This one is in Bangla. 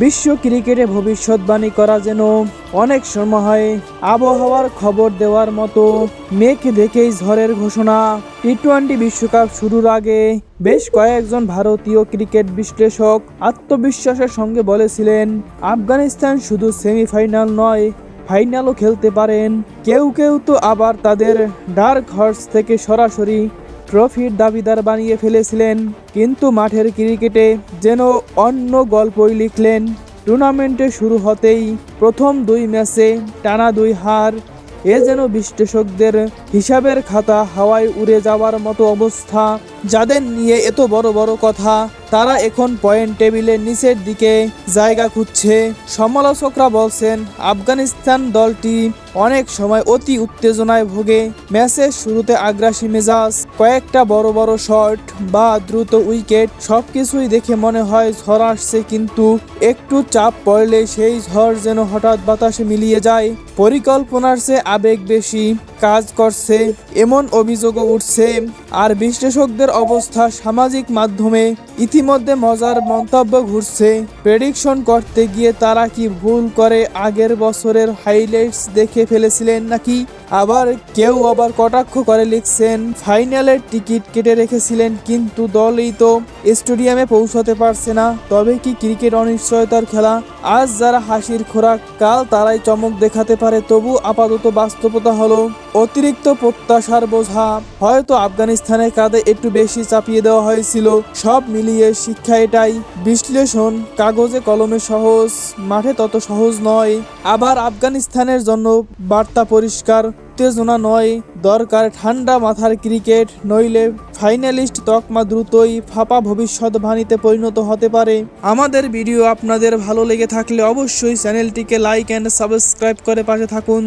বিশ্ব ক্রিকেটে ভবিষ্যৎবাণী করা যেন অনেক সময় আবহাওয়ার খবর দেওয়ার মতো। মেঘ দেখেই ঝড়ের ঘোষণা। টি-20 বিশ্বকাপ শুরুর আগে বেশ কয়েকজন ভারতীয় ক্রিকেট বিশ্লেষক আত্মবিশ্বাসের সঙ্গে বলেছিলেন, আফগানিস্তান শুধু সেমিফাইনাল নয়, ফাইনালও খেলতে পারেন। কেউ কেউ তো আবার তাদের ডার্ক হর্স থেকে সরাসরি ট্রফির দাবিদার বানিয়ে ফেলেছিলেন। কিন্তু মাঠের ক্রিকেটে যেন অন্য গল্পই লিখলেন। টুর্নামেন্টে শুরু হতেই প্রথম 2 ম্যাচে টানা 2 হার, এ যেন বিশ্লেষকদের হিসাবের খাতা হাওয়ায় উড়ে যাওয়ার মতো অবস্থা। যাদের নিয়ে এত বড় বড় কথা, তারা এখন পয়েন্ট টেবিলের নিচের দিকে জায়গা খুঁজছে। সমালোচকরা বলছেন, আফগানিস্তান দলটি অনেক সময় অতি উত্তেজনায় ভোগে। ম্যাচের শুরুতে আগ্রাসী মেজাজ, কয়েকটা বড় বড় শট বা দ্রুত উইকেট, সবকিছুই দেখে মনে হয় ঝড় আসছে, কিন্তু একটু চাপ পড়লে সেই ঝড় যেন হঠাৎ বাতাসে মিলিয়ে যায়। পরিকল্পনার চেয়ে আবেগ বেশি কাজ করছে, এমন অভিযোগও উঠছে। আর বিশ্লেষকদের অবস্থা সামাজিক মাধ্যমে ইতিমধ্যে মজার মন্তব্য ঘুরছে। প্রেডিকশন করতে গিয়ে তারা কি ভুল করে আগের বছরের হাইলাইটস দেখে ফেলেছিলেন নাকি? আবার কেউ কটাক্ষ করে লিখছেন, ফাইনালের টিকিট কেটে রেখেছিলেন কিন্তু দলই তো স্টেডিয়ামে পৌঁছাতে পারছে না। তবে কি ক্রিকেট অনিশ্চয়তার খেলা? আজ যারা হাসির খোরাক, কাল তারাই চমক দেখাতে পারে। তবু আপাতত বাস্তবতা হলো অতিরিক্ত প্রত্যাশার বোঝা। হয়তো আফগানিস্তানের কাঁধে একটু বেশি চাপিয়ে দেওয়া হয়েছিল। সব মিলিয়ে শিক্ষা এটাই, বিশ্লেষণ কাগজে কলমে সহজ, মাঠে তত সহজ নয়। আবার আফগানিস্তানের জন্য বার্তা পরিষ্কার, উত্তেজনা নয়, দরকার ঠান্ডা মাথার ক্রিকেট, নইলে ফাইনালিস্ট তকমা দ্রুতই ফাঁপা ভবিষ্যৎবাণীতে পরিণত হতে পারে। আমাদের ভিডিও আপনাদের ভালো লেগে থাকলে অবশ্যই চ্যানেলটিকে লাইক অ্যান্ড সাবস্ক্রাইব করে পাশে থাকুন।